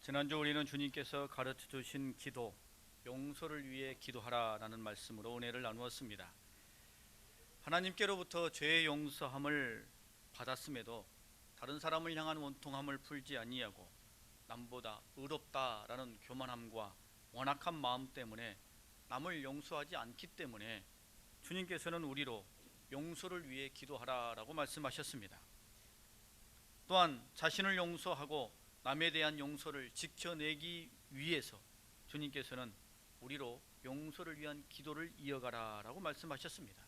지난주 우리는 주님께서 가르쳐 주신 기도, 용서를 위해 기도하라라는 말씀으로 은혜를 나누었습니다. 하나님께로부터 죄의 용서함을 받았음에도 다른 사람을 향한 원통함을 풀지 아니하고 남보다 의롭다라는 교만함과 완악한 마음 때문에 남을 용서하지 않기 때문에 주님께서는 우리로 용서를 위해 기도하라라고 말씀하셨습니다. 또한 자신을 용서하고 남에 대한 용서를 지켜내기 위해서 주님께서는 우리로 용서를 위한 기도를 이어가라라고 말씀하셨습니다.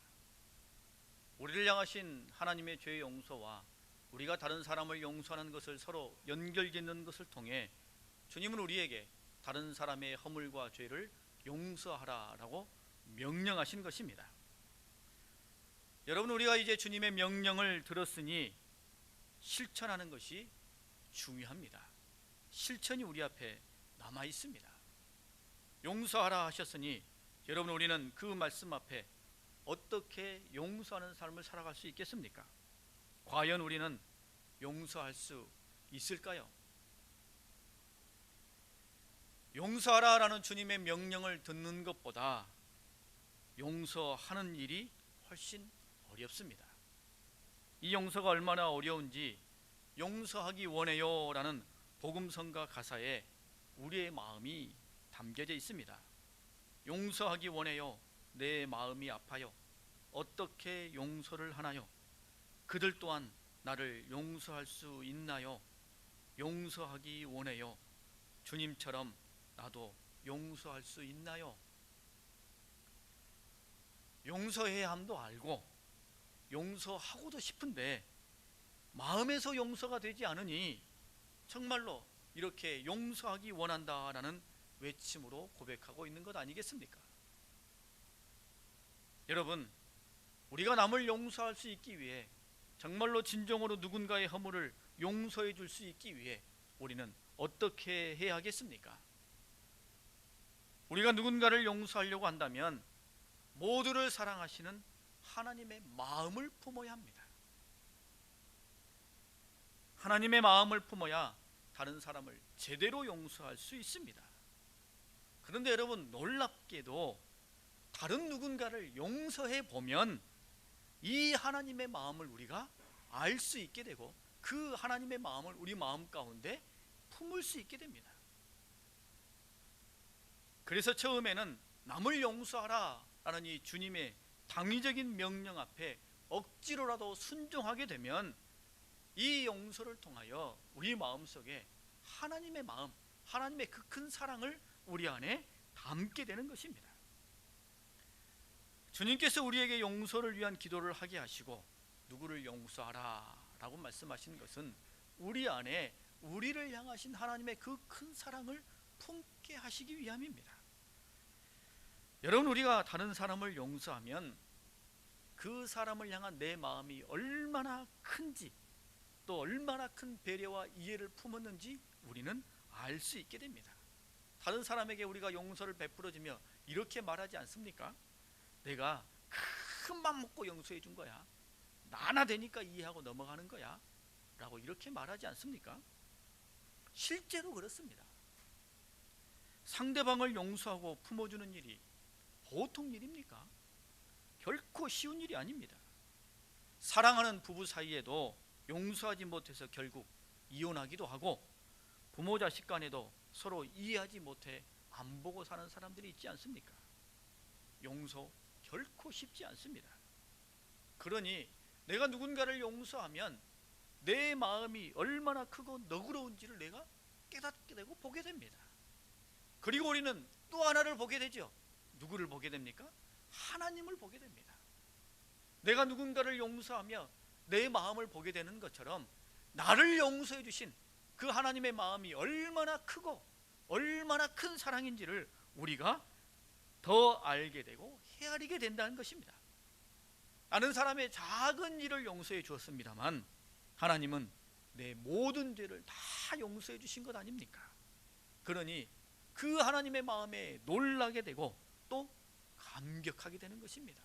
우리를 향하신 하나님의 죄의 용서와 우리가 다른 사람을 용서하는 것을 서로 연결짓는 것을 통해 주님은 우리에게 다른 사람의 허물과 죄를 용서하라라고 명령하신 것입니다. 여러분, 우리가 이제 주님의 명령을 들었으니 실천하는 것이 중요합니다. 실천이 우리 앞에 남아 있습니다. 용서하라 하셨으니 여러분, 우리는 그 말씀 앞에 어떻게 용서하는 삶을 살아갈 수 있겠습니까? 과연 우리는 용서할 수 있을까요? 용서하라라는 주님의 명령을 듣는 것보다 용서하는 일이 훨씬 어렵습니다. 이 용서가 얼마나 어려운지 용서하기 원해요 라는 복음성가 가사에 우리의 마음이 담겨져 있습니다. 용서하기 원해요. 내 마음이 아파요. 어떻게 용서를 하나요? 그들 또한 나를 용서할 수 있나요? 용서하기 원해요. 주님처럼 나도 용서할 수 있나요? 용서해야 함도 알고 용서하고도 싶은데 마음에서 용서가 되지 않으니 정말로 이렇게 용서하기 원한다라는 외침으로 고백하고 있는 것 아니겠습니까? 여러분, 우리가 남을 용서할 수 있기 위해, 정말로 진정으로 누군가의 허물을 용서해 줄 수 있기 위해 우리는 어떻게 해야 하겠습니까? 우리가 누군가를 용서하려고 한다면 모두를 사랑하시는 하나님의 마음을 품어야 합니다. 하나님의 마음을 품어야 다른 사람을 제대로 용서할 수 있습니다. 그런데 여러분, 놀랍게도 다른 누군가를 용서해 보면 이 하나님의 마음을 우리가 알 수 있게 되고 그 하나님의 마음을 우리 마음 가운데 품을 수 있게 됩니다. 그래서 처음에는 남을 용서하라 라는 이 주님의 당위적인 명령 앞에 억지로라도 순종하게 되면 이 용서를 통하여 우리 마음속에 하나님의 마음, 하나님의 그 큰 사랑을 우리 안에 담게 되는 것입니다. 주님께서 우리에게 용서를 위한 기도를 하게 하시고 누구를 용서하라 라고 말씀하신 것은 우리 안에 우리를 향하신 하나님의 그 큰 사랑을 품게 하시기 위함입니다. 여러분, 우리가 다른 사람을 용서하면 그 사람을 향한 내 마음이 얼마나 큰지, 또 얼마나 큰 배려와 이해를 품었는지 우리는 알 수 있게 됩니다. 다른 사람에게 우리가 용서를 베풀어주며 이렇게 말하지 않습니까? 내가 큰 맘 먹고 용서해 준 거야. 나나 되니까 이해하고 넘어가는 거야 라고 이렇게 말하지 않습니까? 실제로 그렇습니다. 상대방을 용서하고 품어주는 일이 보통 일입니까? 결코 쉬운 일이 아닙니다. 사랑하는 부부 사이에도 용서하지 못해서 결국 이혼하기도 하고, 부모 자식 간에도 서로 이해하지 못해 안 보고 사는 사람들이 있지 않습니까? 용서 결코 쉽지 않습니다. 그러니 내가 누군가를 용서하면 내 마음이 얼마나 크고 너그러운지를 내가 깨닫게 되고 보게 됩니다. 그리고 우리는 또 하나를 보게 되죠. 누구를 보게 됩니까? 하나님을 보게 됩니다. 내가 누군가를 용서하며 내 마음을 보게 되는 것처럼 나를 용서해 주신 그 하나님의 마음이 얼마나 크고 얼마나 큰 사랑인지를 우리가 더 알게 되고 헤아리게 된다는 것입니다. 아는 사람의 작은 일을 용서해 주었습니다만 하나님은 내 모든 죄를 다 용서해 주신 것 아닙니까? 그러니 그 하나님의 마음에 놀라게 되고 또 감격하게 되는 것입니다.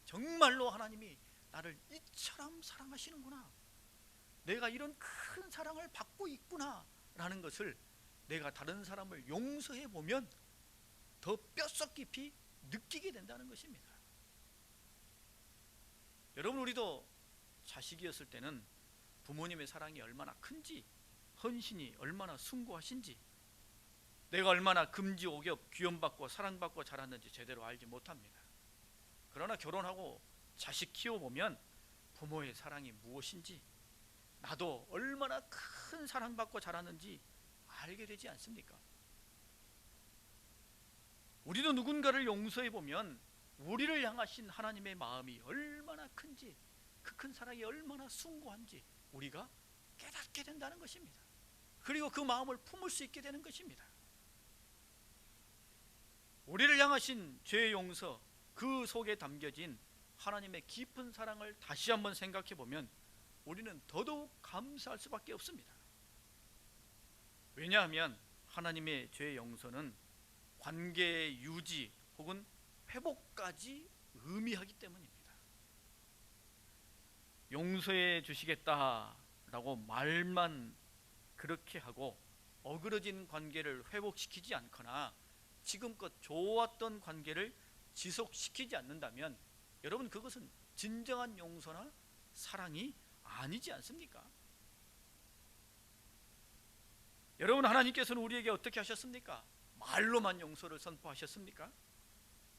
정말로 하나님이 나를 이처럼 사랑하시는구나. 내가 이런 큰 사랑을 받고 있구나 라는 것을 내가 다른 사람을 용서해 보면 더 뼛속 깊이 느끼게 된다는 것입니다. 여러분, 우리도 자식이었을 때는 부모님의 사랑이 얼마나 큰지, 헌신이 얼마나 숭고하신지, 내가 얼마나 금지옥엽 귀염받고 사랑받고 자랐는지 제대로 알지 못합니다. 그러나 결혼하고 자식 키워보면 부모의 사랑이 무엇인지, 나도 얼마나 큰 사랑받고 자랐는지 알게 되지 않습니까? 우리도 누군가를 용서해 보면 우리를 향하신 하나님의 마음이 얼마나 큰지, 그 큰 사랑이 얼마나 숭고한지 우리가 깨닫게 된다는 것입니다. 그리고 그 마음을 품을 수 있게 되는 것입니다. 우리를 향하신 죄의 용서, 그 속에 담겨진 하나님의 깊은 사랑을 다시 한번 생각해 보면 우리는 더더욱 감사할 수밖에 없습니다. 왜냐하면 하나님의 죄의 용서는 관계의 유지 혹은 회복까지 의미하기 때문입니다. 용서해 주시겠다라고 말만 그렇게 하고 어그러진 관계를 회복시키지 않거나 지금껏 좋았던 관계를 지속시키지 않는다면 여러분, 그것은 진정한 용서나 사랑이 아니지 않습니까? 여러분, 하나님께서는 우리에게 어떻게 하셨습니까? 말로만 용서를 선포하셨습니까?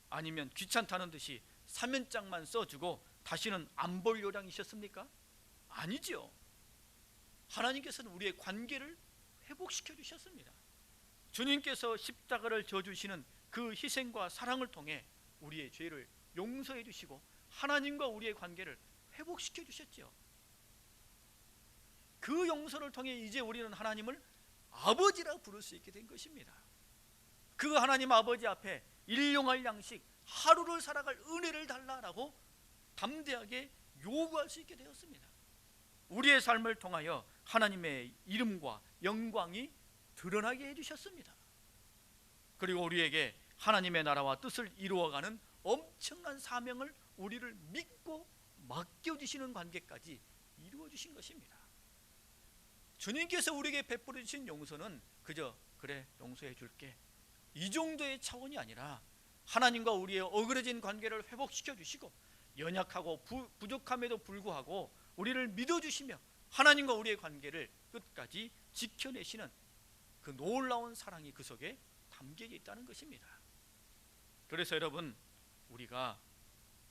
아니면 귀찮다는 듯이 사면장만 써주고 다시는 안 볼 요량이셨습니까? 아니지요. 하나님께서는 우리의 관계를 회복시켜 주셨습니다. 주님께서 십자가를 져주시는 그 희생과 사랑을 통해 우리의 죄를 용서해 주시고 하나님과 우리의 관계를 회복시켜 주셨죠. 그 용서를 통해 이제 우리는 하나님을 아버지라 부를 수 있게 된 것입니다. 그 하나님 아버지 앞에 일용할 양식, 하루를 살아갈 은혜를 달라라고 담대하게 요구할 수 있게 되었습니다. 우리의 삶을 통하여 하나님의 이름과 영광이 드러나게 해주셨습니다. 그리고 우리에게 하나님의 나라와 뜻을 이루어가는 엄청난 사명을 우리를 믿고 맡겨주시는 관계까지 이루어주신 것입니다. 주님께서 우리에게 베풀어 주신 용서는 그저 그래 용서해 줄게 이 정도의 차원이 아니라 하나님과 우리의 어그러진 관계를 회복시켜 주시고 연약하고 부족함에도 불구하고 우리를 믿어주시며 하나님과 우리의 관계를 끝까지 지켜내시는 그 놀라운 사랑이 그 속에 담겨 있다는 것입니다. 그래서 여러분, 우리가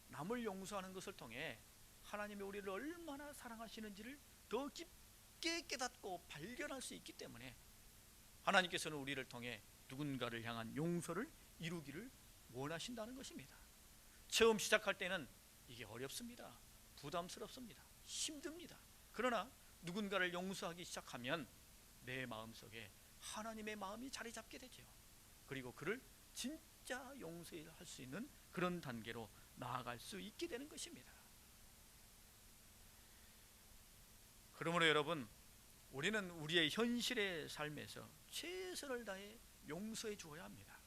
남을 용서하는 것을 통해 하나님이 우리를 얼마나 사랑하시는지를 더 깊게 깨닫고 발견할 수 있기 때문에 하나님께서는 우리를 통해 누군가를 향한 용서를 이루기를 원하신다는 것입니다. 처음 시작할 때는 이게 어렵습니다. 부담스럽습니다. 힘듭니다. 그러나 누군가를 용서하기 시작하면 내 마음속에 하나님의 마음이 자리 잡게 되죠. 그리고 그를 진짜 용서할 수 있는 그런 단계로 나아갈 수 있게 되는 것입니다. 그러므로 여러분, 우리는 우리의 현실의 삶에서 최선을 다해 용서해 주어야 합니다.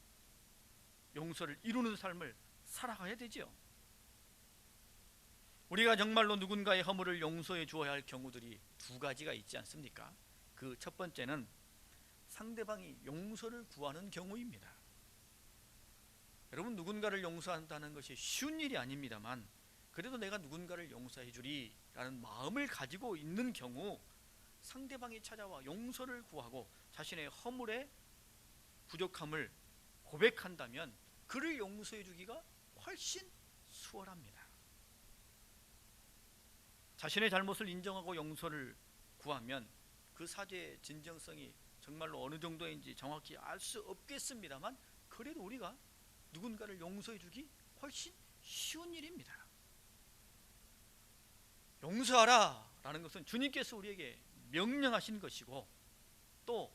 용서를 이루는 삶을 살아가야 되죠. 우리가 정말로 누군가의 허물을 용서해 주어야 할 경우들이 두 가지가 있지 않습니까? 그 첫 번째는 상대방이 용서를 구하는 경우입니다. 여러분, 누군가를 용서한다는 것이 쉬운 일이 아닙니다만 그래도 내가 누군가를 용서해 주리라는 마음을 가지고 있는 경우 상대방이 찾아와 용서를 구하고 자신의 허물의 부족함을 고백한다면 그를 용서해 주기가 훨씬 수월합니다. 자신의 잘못을 인정하고 용서를 구하면 그 사죄의 진정성이 정말로 어느 정도인지 정확히 알 수 없겠습니다만 그래도 우리가 누군가를 용서해 주기 훨씬 쉬운 일입니다. 용서하라 라는 것은 주님께서 우리에게 명령하신 것이고 또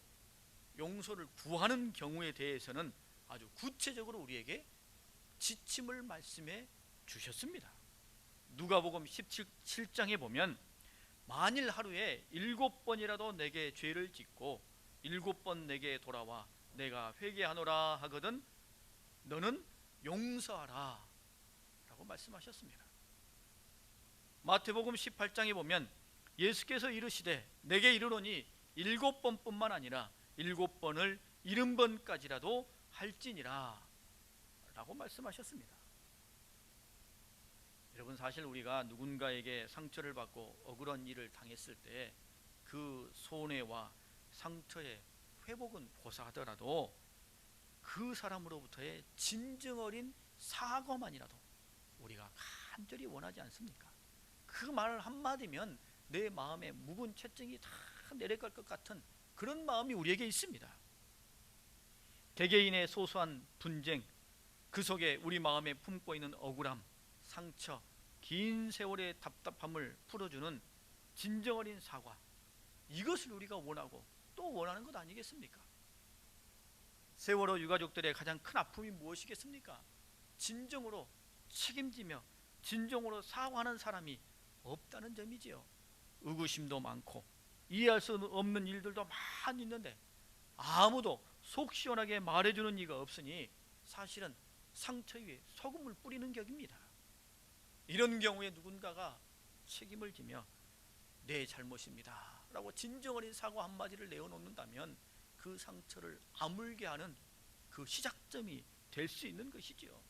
용서를 구하는 경우에 대해서는 아주 구체적으로 우리에게 지침을 말씀해 주셨습니다. 누가복음 17장에 보면 만일 하루에 7번이라도 내게 죄를 짓고 7번 내게 돌아와 내가 회개하노라 하거든 너는 용서하라 라고 말씀하셨습니다. 마태복음 18장에 보면 예수께서 이르시되 내게 이르노니 7번뿐만 아니라 7번을 70번까지라도 할지니라 라고 말씀하셨습니다. 여러분, 사실 우리가 누군가에게 상처를 받고 억울한 일을 당했을 때 그 손해와 상처의 회복은 고사하더라도 그 사람으로부터의 진정 어린 사과만이라도 우리가 간절히 원하지 않습니까? 그 말 한마디면 내 마음에 묵은 채증이 다 내려갈 것 같은 그런 마음이 우리에게 있습니다. 개개인의 소소한 분쟁, 그 속에 우리 마음에 품고 있는 억울함, 상처, 긴 세월의 답답함을 풀어주는 진정 어린 사과, 이것을 우리가 원하고 또 원하는 것 아니겠습니까? 세월호 유가족들의 가장 큰 아픔이 무엇이겠습니까? 진정으로 책임지며 진정으로 사과하는 사람이 없다는 점이지요. 의구심도 많고 이해할 수 없는 일들도 많이 있는데 아무도 속 시원하게 말해주는 이가 없으니 사실은 상처 위에 소금을 뿌리는 격입니다. 이런 경우에 누군가가 책임을 지며 내 잘못입니다 라고 진정 어린 사과 한마디를 내어놓는다면 그 상처를 아물게 하는 그 시작점이 될 수 있는 것이지요.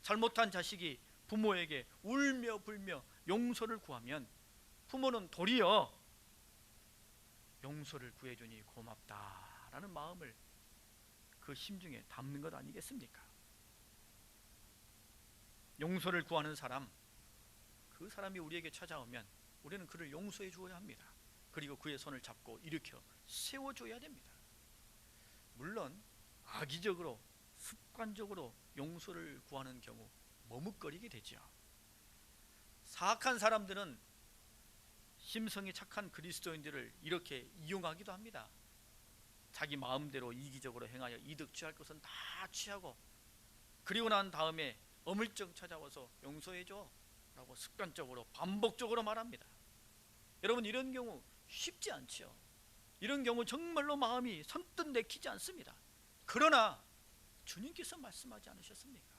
잘못한 자식이 부모에게 울며 불며 용서를 구하면 부모는 도리어 용서를 구해주니 고맙다라는 마음을 그 심중에 담는 것 아니겠습니까? 용서를 구하는 사람, 그 사람이 우리에게 찾아오면 우리는 그를 용서해 주어야 합니다. 그리고 그의 손을 잡고 일으켜 세워줘야 됩니다. 물론 악의적으로 습관적으로 용서를 구하는 경우 머뭇거리게 되죠. 사악한 사람들은 심성이 착한 그리스도인들을 이렇게 이용하기도 합니다. 자기 마음대로 이기적으로 행하여 이득 취할 것은 다 취하고, 그리고 난 다음에 어물쩍 찾아와서 용서해줘 라고 습관적으로 반복적으로 말합니다. 여러분, 이런 경우 쉽지 않죠. 이런 경우 정말로 마음이 선뜻 내키지 않습니다. 그러나 주님께서 말씀하지 않으셨습니까?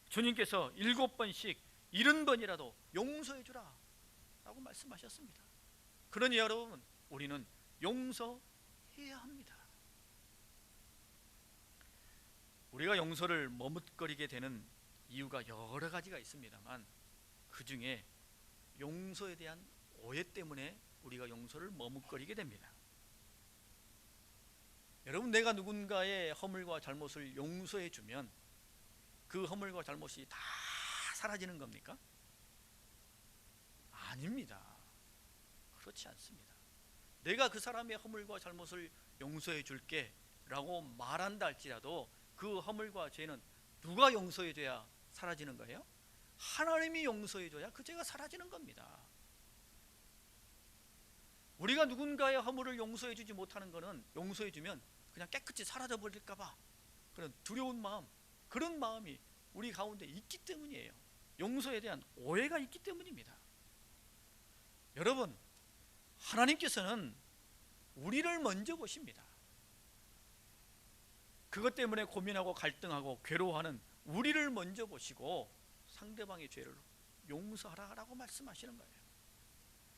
주님께서 7번씩 70번이라도 용서해주라 라고 말씀하셨습니다. 그러니 여러분, 우리는 용서해야 합니다. 우리가 용서를 머뭇거리게 되는 이유가 여러 가지가 있습니다만 그 중에 용서에 대한 오해 때문에 우리가 용서를 머뭇거리게 됩니다. 여러분, 내가 누군가의 허물과 잘못을 용서해 주면 그 허물과 잘못이 다 사라지는 겁니까? 아닙니다. 그렇지 않습니다. 내가 그 사람의 허물과 잘못을 용서해 줄게 라고 말한다 할지라도 그 허물과 죄는 누가 용서해 줘야 사라지는 거예요? 하나님이 용서해 줘야 그 죄가 사라지는 겁니다. 우리가 누군가의 허물을 용서해 주지 못하는 것은 용서해 주면 그냥 깨끗이 사라져 버릴까 봐 그런 두려운 마음, 그런 마음이 우리 가운데 있기 때문이에요. 용서에 대한 오해가 있기 때문입니다. 여러분, 하나님께서는 우리를 먼저 보십니다. 그것 때문에 고민하고 갈등하고 괴로워하는 우리를 먼저 보시고 상대방의 죄를 용서하라고 말씀하시는 거예요.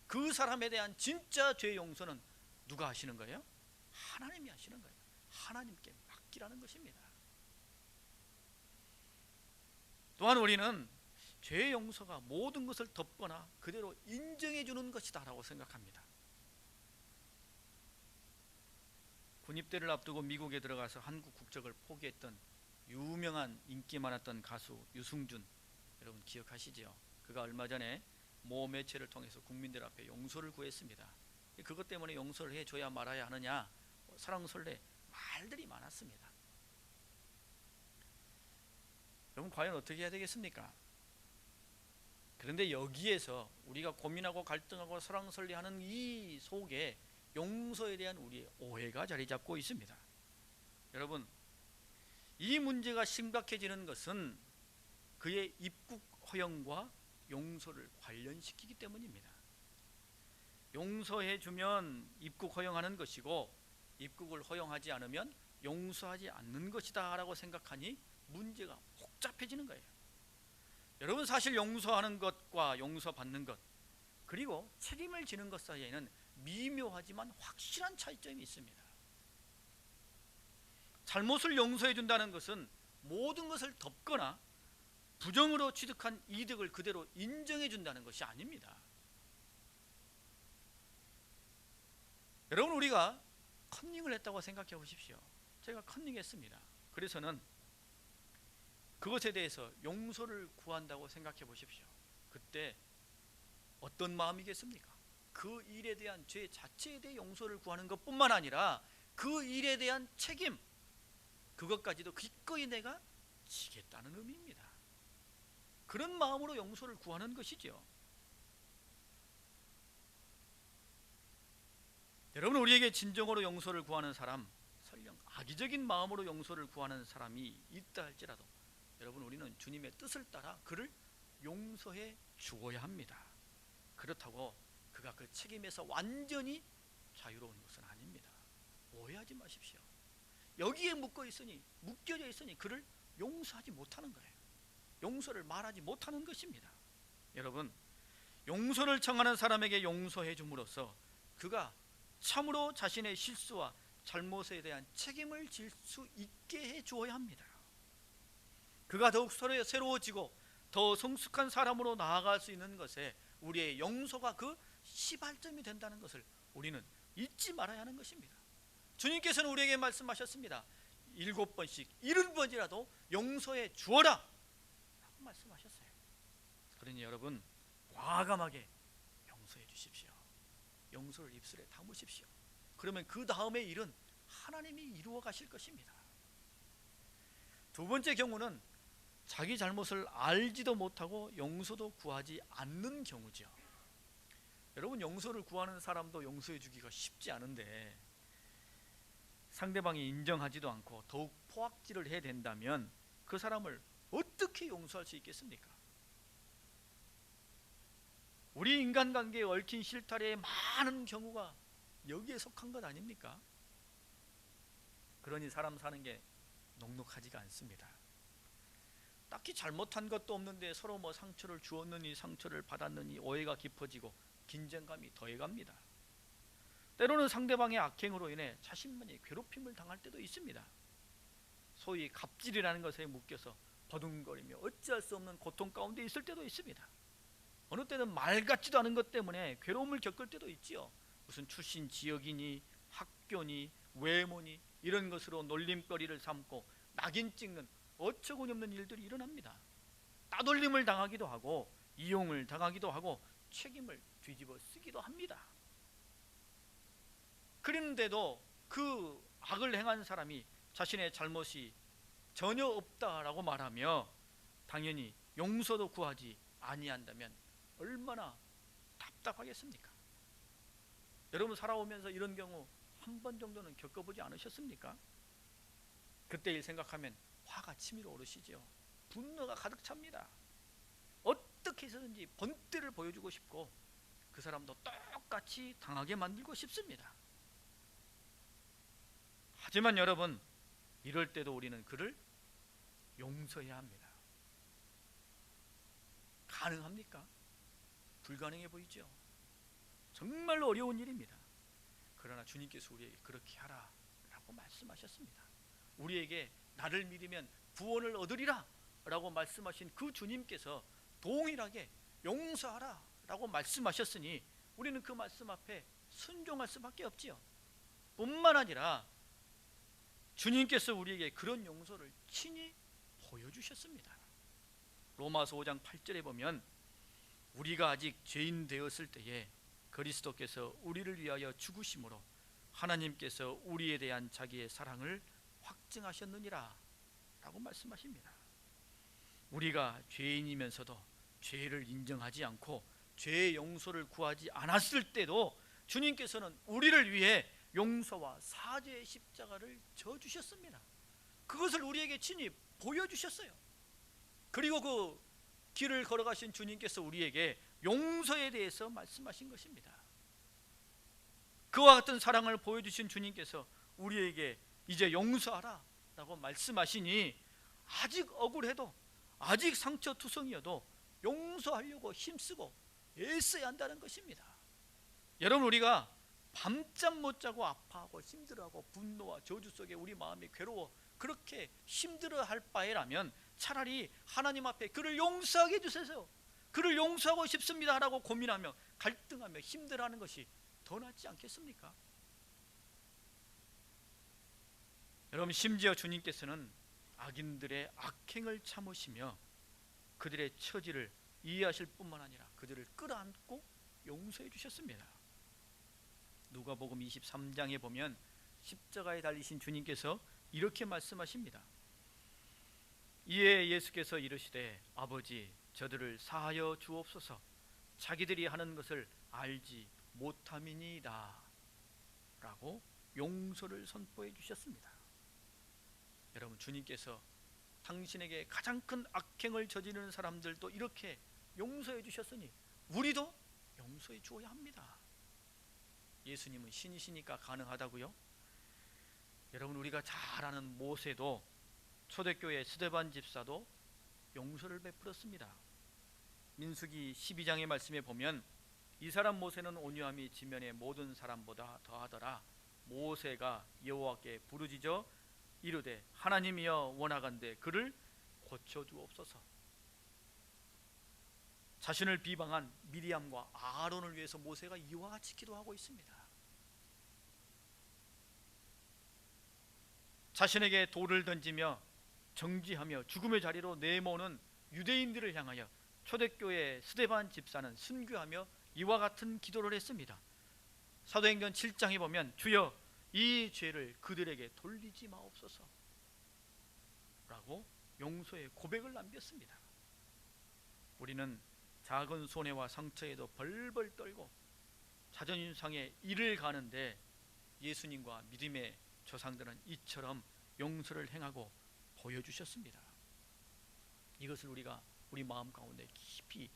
그 사람에 대한 진짜 죄 용서는 누가 하시는 거예요? 하나님이 하시는 거예요. 하나님께 맡기라는 것입니다. 또한 우리는 죄 용서가 모든 것을 덮거나 그대로 인정해 주는 것이다 라고 생각합니다. 군입대를 앞두고 미국에 들어가서 한국 국적을 포기했던 유명한 인기 많았던 가수 유승준, 여러분 기억하시죠? 그가 얼마 전에 모 매체를 통해서 국민들 앞에 용서를 구했습니다. 그것 때문에 용서를 해줘야 말아야 하느냐, 설왕설래 말들이 많았습니다. 여러분, 과연 어떻게 해야 되겠습니까? 그런데 여기에서 우리가 고민하고 갈등하고 설왕설래하는 이 속에 용서에 대한 우리의 오해가 자리 잡고 있습니다. 여러분, 이 문제가 심각해지는 것은 그의 입국 허용과 용서를 관련시키기 때문입니다. 용서해 주면 입국 허용하는 것이고 입국을 허용하지 않으면 용서하지 않는 것이다 라고 생각하니 문제가 복잡해지는 거예요. 여러분, 사실 용서하는 것과 용서받는 것, 그리고 책임을 지는 것 사이에는 미묘하지만 확실한 차이점이 있습니다. 잘못을 용서해 준다는 것은 모든 것을 덮거나 부정으로 취득한 이득을 그대로 인정해 준다는 것이 아닙니다. 여러분, 우리가 컨닝을 했다고 생각해 보십시오. 제가 컨닝했습니다. 그래서는 그것에 대해서 용서를 구한다고 생각해 보십시오. 그때 어떤 마음이겠습니까? 그 일에 대한 죄 자체에 대해 용서를 구하는 것뿐만 아니라 그 일에 대한 책임, 그것까지도 기꺼이 내가 지겠다는 의미입니다. 그런 마음으로 용서를 구하는 것이죠. 여러분, 우리에게 진정으로 용서를 구하는 사람, 설령 악의적인 마음으로 용서를 구하는 사람이 있다 할지라도 여러분, 우리는 주님의 뜻을 따라 그를 용서해 주어야 합니다. 그렇다고 그가 그 책임에서 완전히 자유로운 것은 아닙니다. 오해하지 마십시오. 여기에 묶여져 있으니 그를 용서하지 못하는 거예요. 용서를 말하지 못하는 것입니다. 여러분, 용서를 청하는 사람에게 용서해 줌으로써 그가 참으로 자신의 실수와 잘못에 대한 책임을 질 수 있게 해 주어야 합니다. 그가 더욱 서로 새로워지고 더 성숙한 사람으로 나아갈 수 있는 것에 우리의 용서가 그 시발점이 된다는 것을 우리는 잊지 말아야 하는 것입니다. 주님께서는 우리에게 말씀하셨습니다. 7번씩 70번이라도 용서해 주어라 라고 말씀하셨어요. 그러니 여러분, 과감하게 용서해 주십시오. 용서를 입술에 담으십시오. 그러면 그 다음의 일은 하나님이 이루어 가실 것입니다. 두 번째 경우는 자기 잘못을 알지도 못하고 용서도 구하지 않는 경우죠. 여러분, 용서를 구하는 사람도 용서해 주기가 쉽지 않은데 상대방이 인정하지도 않고 더욱 포악질을 해야 된다면 그 사람을 어떻게 용서할 수 있겠습니까? 우리 인간관계에 얽힌 실타래의 많은 경우가 여기에 속한 것 아닙니까? 그러니 사람 사는 게 녹록하지가 않습니다. 딱히 잘못한 것도 없는데 서로 상처를 주었느니 상처를 받았느니 오해가 깊어지고 긴장감이 더해갑니다. 때로는 상대방의 악행으로 인해 자신만이 괴롭힘을 당할 때도 있습니다. 소위 갑질이라는 것에 묶여서 버둥거리며 어찌할 수 없는 고통 가운데 있을 때도 있습니다. 어느 때는 말 같지도 않은 것 때문에 괴로움을 겪을 때도 있지요. 무슨 출신 지역이니 학교니 외모니 이런 것으로 놀림거리를 삼고 낙인 찍는 어처구니없는 일들이 일어납니다. 따돌림을 당하기도 하고 이용을 당하기도 하고 책임을 뒤집어 쓰기도 합니다. 그런데도 그 악을 행한 사람이 자신의 잘못이 전혀 없다라고 말하며 당연히 용서도 구하지 아니한다면 얼마나 답답하겠습니까? 여러분, 살아오면서 이런 경우 한 번 정도는 겪어보지 않으셨습니까? 그때 일 생각하면 화가 치밀어 오르시죠. 분노가 가득 찹니다. 어떻게 해서든지 본때를 보여주고 싶고 그 사람도 똑같이 당하게 만들고 싶습니다. 하지만 여러분, 이럴 때도 우리는 그를 용서해야 합니다. 가능합니까? 불가능해 보이죠? 정말로 어려운 일입니다. 그러나 주님께서 우리에게 그렇게 하라 라고 말씀하셨습니다. 우리에게 나를 믿으면 구원을 얻으리라 라고 말씀하신 그 주님께서 동일하게 용서하라 라고 말씀하셨으니 우리는 그 말씀 앞에 순종할 수밖에 없지요. 뿐만 아니라 주님께서 우리에게 그런 용서를 친히 보여주셨습니다. 로마서 5장 8절에 보면 우리가 아직 죄인 되었을 때에 그리스도께서 우리를 위하여 죽으심으로 하나님께서 우리에 대한 자기의 사랑을 확증하셨느니라 라고 말씀하십니다. 우리가 죄인이면서도 죄를 인정하지 않고 죄의 용서를 구하지 않았을 때도 주님께서는 우리를 위해 용서와 사죄의 십자가를 져주셨습니다. 그것을 우리에게 친히 보여주셨어요. 그리고 그 길을 걸어가신 주님께서 우리에게 용서에 대해서 말씀하신 것입니다. 그와 같은 사랑을 보여주신 주님께서 우리에게 이제 용서하라 라고 말씀하시니 아직 억울해도 아직 상처투성이어도 용서하려고 힘쓰고 애써야 한다는 것입니다. 여러분, 우리가 밤잠 못 자고 아파하고 힘들어하고 분노와 저주 속에 우리 마음이 괴로워 그렇게 힘들어할 바에라면 차라리 하나님 앞에 그를 용서하게 해주세요, 그를 용서하고 싶습니다 라고 고민하며 갈등하며 힘들어하는 것이 더 낫지 않겠습니까? 여러분, 심지어 주님께서는 악인들의 악행을 참으시며 그들의 처지를 이해하실 뿐만 아니라 그들을 끌어안고 용서해 주셨습니다. 누가복음 23장에 보면 십자가에 달리신 주님께서 이렇게 말씀하십니다. 이에 예수께서 이르시되 아버지, 저들을 사하여 주옵소서, 자기들이 하는 것을 알지 못함이니이다 라고 용서를 선포해 주셨습니다. 여러분, 주님께서 당신에게 가장 큰 악행을 저지르는 사람들도 이렇게 용서해 주셨으니 우리도 용서해 주어야 합니다. 예수님은 신이시니까 가능하다고요? 여러분, 우리가 잘 아는 모세도, 초대교회 스데반 집사도 용서를 베풀었습니다. 민수기 12장의 말씀에 보면 이 사람 모세는 온유함이 지면의 모든 사람보다 더하더라. 모세가 여호와께 부르짖어 이르되 하나님이여 원하건대 그를 고쳐주옵소서. 자신을 비방한 미리암과 아론을 위해서 모세가 이와 같이 기도하고 있습니다. 자신에게 돌을 던지며 정지하며 죽음의 자리로 내모는 유대인들을 향하여 초대교회 스데반 집사는 순교하며 이와 같은 기도를 했습니다. 사도행전 7장에 보면 주여 이 죄를 그들에게 돌리지 마옵소서 라고 용서의 고백을 남겼습니다. 우리는 작은 손해와 상처에도 벌벌 떨고 자존심 상에 이를 가는데 예수님과 믿음의 조상들은 이처럼 용서를 행하고 보여주셨습니다. 이것을 우리가 우리 마음 가운데 깊이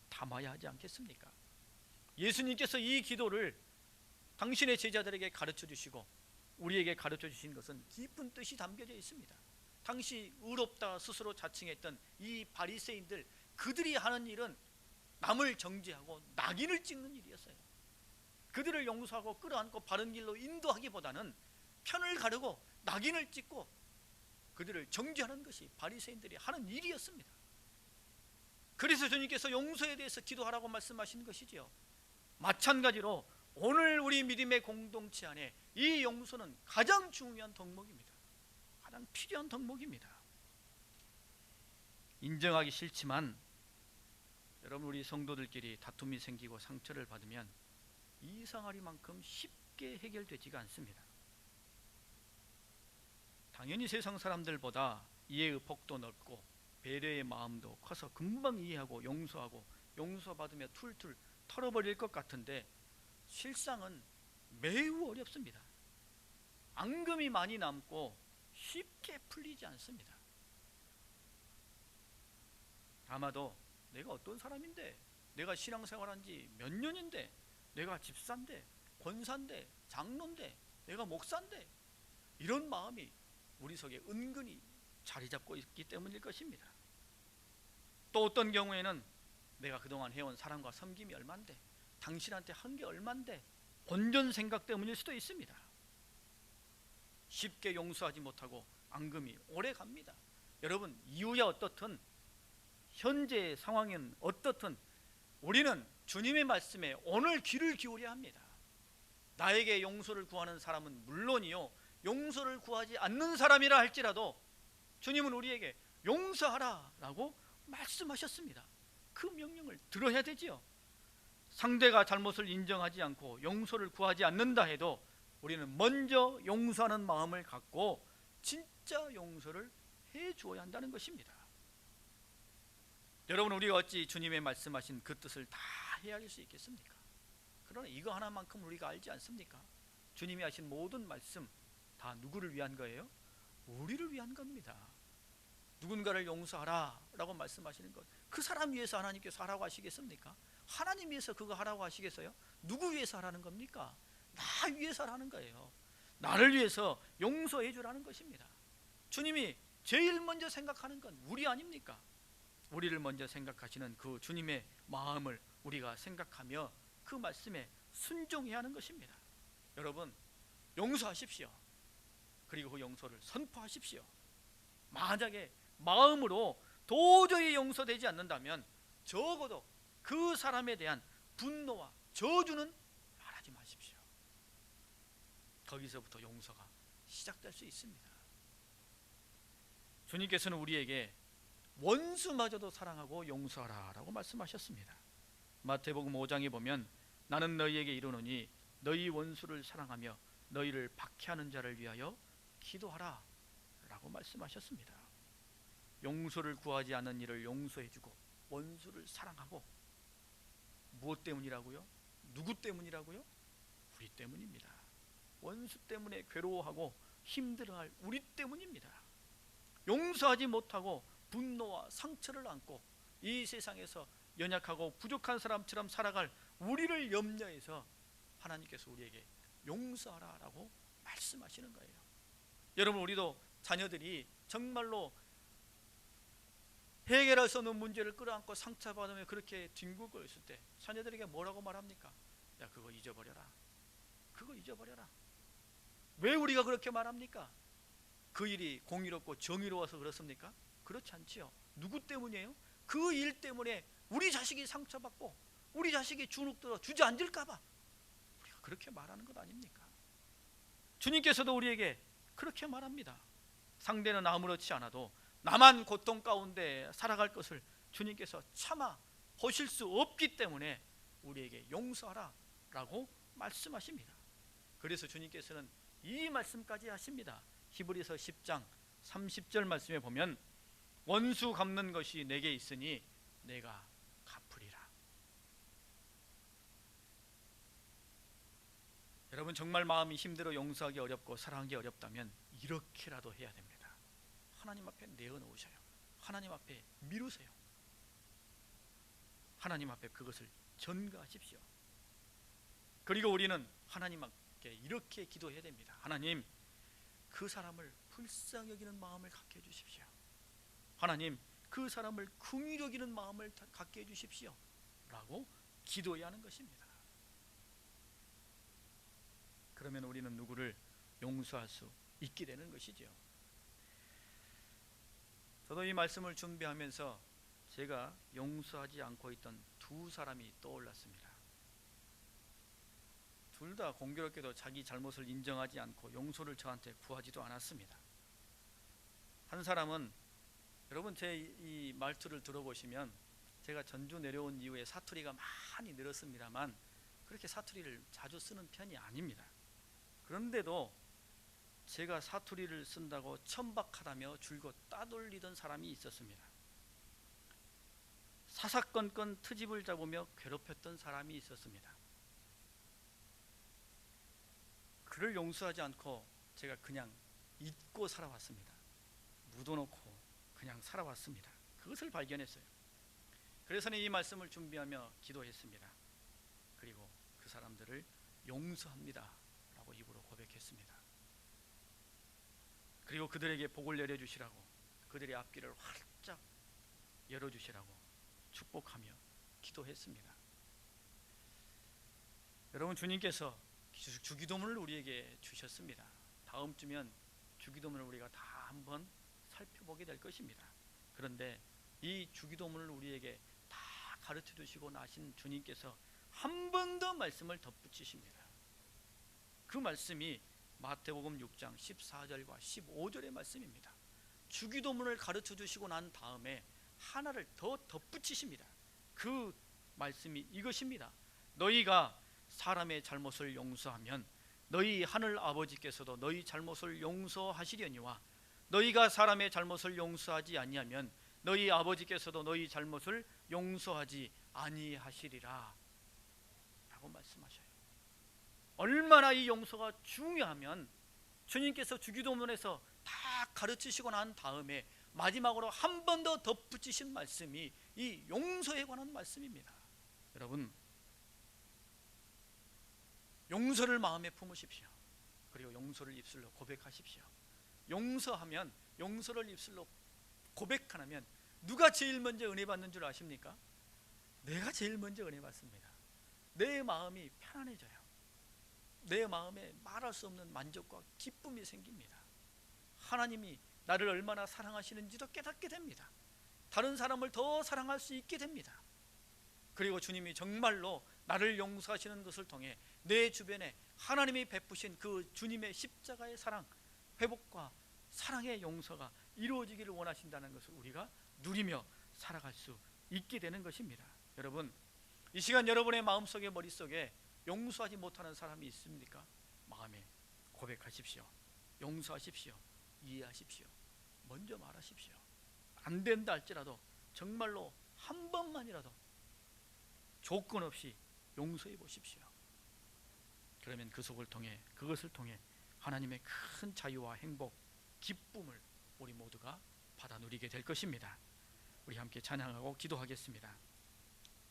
담아야 하지 않겠습니까? 예수님께서 이 기도를 당신의 제자들에게 가르쳐 주시고 우리에게 가르쳐 주신 것은 깊은 뜻이 담겨져 있습니다. 당시 의롭다 스스로 자칭했던 이 바리새인들, 그들이 하는 일은 남을 정죄하고 낙인을 찍는 일이었어요. 그들을 용서하고 끌어안고 바른 길로 인도하기보다는 편을 가르고 낙인을 찍고 그들을 정죄하는 것이 바리새인들이 하는 일이었습니다. 그래서 주님께서 용서에 대해서 기도하라고 말씀하신 것이지요. 마찬가지로 오늘 우리 믿음의 공동체 안에 이 용서는 가장 중요한 덕목입니다. 가장 필요한 덕목입니다. 인정하기 싫지만 여러분, 우리 성도들끼리 다툼이 생기고 상처를 받으면 이상하리만큼 쉽게 해결되지가 않습니다. 당연히 세상 사람들보다 이해의 폭도 넓고 배려의 마음도 커서 금방 이해하고 용서하고 용서받으며 툴툴 털어버릴 것 같은데 실상은 매우 어렵습니다. 앙금이 많이 남고 쉽게 풀리지 않습니다. 아마도 내가 어떤 사람인데, 내가 신앙생활한 지 몇 년인데, 내가 집사인데, 권사인데, 장로인데, 내가 목사인데, 이런 마음이 우리 속에 은근히 자리 잡고 있기 때문일 것입니다. 또 어떤 경우에는 내가 그동안 해온 사랑과 섬김이 얼만데, 당신한테 한 게 얼만데, 본전 생각 때문일 수도 있습니다. 쉽게 용서하지 못하고 앙금이 오래 갑니다. 여러분, 이유야 어떻든 현재 상황은 어떻든 우리는 주님의 말씀에 오늘 귀를 기울여야 합니다. 나에게 용서를 구하는 사람은 물론이요, 용서를 구하지 않는 사람이라 할지라도 주님은 우리에게 용서하라 라고 말씀하셨습니다. 그 명령을 들어야 되지요. 상대가 잘못을 인정하지 않고 용서를 구하지 않는다 해도 우리는 먼저 용서하는 마음을 갖고 진짜 용서를 해 주어야 한다는 것입니다. 여러분, 우리가 어찌 주님의 말씀하신 그 뜻을 다 헤아릴 수 있겠습니까? 그러나 이거 하나만큼 우리가 알지 않습니까? 주님이 하신 모든 말씀 다 누구를 위한 거예요? 우리를 위한 겁니다. 누군가를 용서하라 라고 말씀하시는 것, 그 사람 위해서 하나님께서 하라고 하시겠습니까? 하나님 위해서 그거 하라고 하시겠어요? 누구 위해서 하라는 겁니까? 나 위해서 하라는 거예요. 나를 위해서 용서해 주라는 것입니다. 주님이 제일 먼저 생각하는 건 우리 아닙니까? 우리를 먼저 생각하시는 그 주님의 마음을 우리가 생각하며 그 말씀에 순종해야 하는 것입니다. 여러분, 용서하십시오. 그리고 그 용서를 선포하십시오. 만약에 마음으로 도저히 용서되지 않는다면 적어도 그 사람에 대한 분노와 저주는 말하지 마십시오. 거기서부터 용서가 시작될 수 있습니다. 주님께서는 우리에게 원수마저도 사랑하고 용서하라 라고 말씀하셨습니다. 마태복음 5장에 보면 나는 너희에게 이르노니 너희 원수를 사랑하며 너희를 박해하는 자를 위하여 기도하라 라고 말씀하셨습니다. 용서를 구하지 않는 이를 용서해주고 원수를 사랑하고, 무엇 때문이라고요? 누구 때문이라고요? 우리 때문입니다. 원수 때문에 괴로워하고 힘들어할 우리 때문입니다. 용서하지 못하고 분노와 상처를 안고 이 세상에서 연약하고 부족한 사람처럼 살아갈 우리를 염려해서 하나님께서 우리에게 용서하라라고 말씀하시는 거예요. 여러분, 우리도 자녀들이 정말로 해결할 수 없는 문제를 끌어안고 상처받으며 그렇게 뒹굴고 있을 때 자녀들에게 뭐라고 말합니까? 야, 그거 잊어버려라. 그거 잊어버려라. 왜 우리가 그렇게 말합니까? 그 일이 공의롭고 정의로워서 그렇습니까? 그렇지 않지요. 누구 때문이에요? 그 일 때문에 우리 자식이 상처받고 우리 자식이 주눅들어 주저앉을까 봐 우리가 그렇게 말하는 것 아닙니까? 주님께서도 우리에게 그렇게 말합니다. 상대는 아무렇지 않아도 나만 고통 가운데 살아갈 것을 주님께서 참아 보실 수 없기 때문에 우리에게 용서하라 라고 말씀하십니다. 그래서 주님께서는 이 말씀까지 하십니다. 히브리서 10장 30절 말씀에 보면 원수 갚는 것이 내게 있으니 내가 갚으리라. 여러분, 정말 마음이 힘들어 용서하기 어렵고 사랑하기 어렵다면 이렇게라도 해야 됩니다. 하나님 앞에 내어놓으셔요. 하나님 앞에 미루세요. 하나님 앞에 그것을 전가하십시오. 그리고 우리는 하나님 앞에 이렇게 기도해야 됩니다. 하나님, 그 사람을 불쌍히 여기는 마음을 갖게 해주십시오. 하나님, 그 사람을 긍휼히 여기는 마음을 갖게 해주십시오 라고 기도해야 하는 것입니다. 그러면 우리는 누구를 용서할 수 있게 되는 것이죠. 저도 이 말씀을 준비하면서 제가 용서하지 않고 있던 두 사람이 떠올랐습니다. 둘 다 공교롭게도 자기 잘못을 인정하지 않고 용서를 저한테 구하지도 않았습니다. 한 사람은, 여러분 제 이 말투를 들어보시면 제가 전주 내려온 이후에 사투리가 많이 늘었습니다만 그렇게 사투리를 자주 쓰는 편이 아닙니다. 그런데도 제가 사투리를 쓴다고 천박하다며 줄곧 따돌리던 사람이 있었습니다. 사사건건 트집을 잡으며 괴롭혔던 사람이 있었습니다. 그를 용서하지 않고 제가 그냥 잊고 살아왔습니다. 묻어놓고 그냥 살아왔습니다. 그것을 발견했어요. 그래서는 이 말씀을 준비하며 기도했습니다. 그리고 그 사람들을 용서합니다 라고 입으로 고백했습니다. 그리고 그들에게 복을 내려주시라고, 그들의 앞길을 활짝 열어주시라고 축복하며 기도했습니다. 여러분, 주님께서 주기도문을 우리에게 주셨습니다. 다음 주면 주기도문을 우리가 다 한번 살펴보게 될 것입니다. 그런데 이 주기도문을 우리에게 다 가르쳐 주시고 나신 주님께서 한 번 더 말씀을 덧붙이십니다. 그 말씀이 마태복음 6장 14절과 15절의 말씀입니다. 주기도문을 가르쳐 주시고 난 다음에 하나를 더 덧붙이십니다. 그 말씀이 이것입니다. 너희가 사람의 잘못을 용서하면 너희 하늘 아버지께서도 너희 잘못을 용서하시려니와 너희가 사람의 잘못을 용서하지 아니하면 너희 아버지께서도 너희 잘못을 용서하지 아니하시리라 라고 말씀하셔요. 얼마나 이 용서가 중요하면 주님께서 주기도문에서 다 가르치시고 난 다음에 마지막으로 한 번 더 덧붙이신 말씀이 이 용서에 관한 말씀입니다. 여러분, 용서를 마음에 품으십시오. 그리고 용서를 입술로 고백하십시오. 용서하면, 용서를 입술로 고백하면 누가 제일 먼저 은혜 받는 줄 아십니까? 내가 제일 먼저 은혜 받습니다. 내 마음이 편안해져요. 내 마음에 말할 수 없는 만족과 기쁨이 생깁니다. 하나님이 나를 얼마나 사랑하시는지도 깨닫게 됩니다. 다른 사람을 더 사랑할 수 있게 됩니다. 그리고 주님이 정말로 나를 용서하시는 것을 통해 내 주변에 하나님이 베푸신 그 주님의 십자가의 사랑, 회복과 사랑의 용서가 이루어지기를 원하신다는 것을 우리가 누리며 살아갈 수 있게 되는 것입니다. 여러분, 이 시간 여러분의 마음속에 머릿속에 용서하지 못하는 사람이 있습니까? 마음에 고백하십시오. 용서하십시오. 이해하십시오. 먼저 말하십시오. 안 된다 할지라도 정말로 한 번만이라도 조건 없이 용서해 보십시오. 그러면 그것을 통해 하나님의 큰 자유와 행복, 기쁨을 우리 모두가 받아 누리게 될 것입니다. 우리 함께 찬양하고 기도하겠습니다.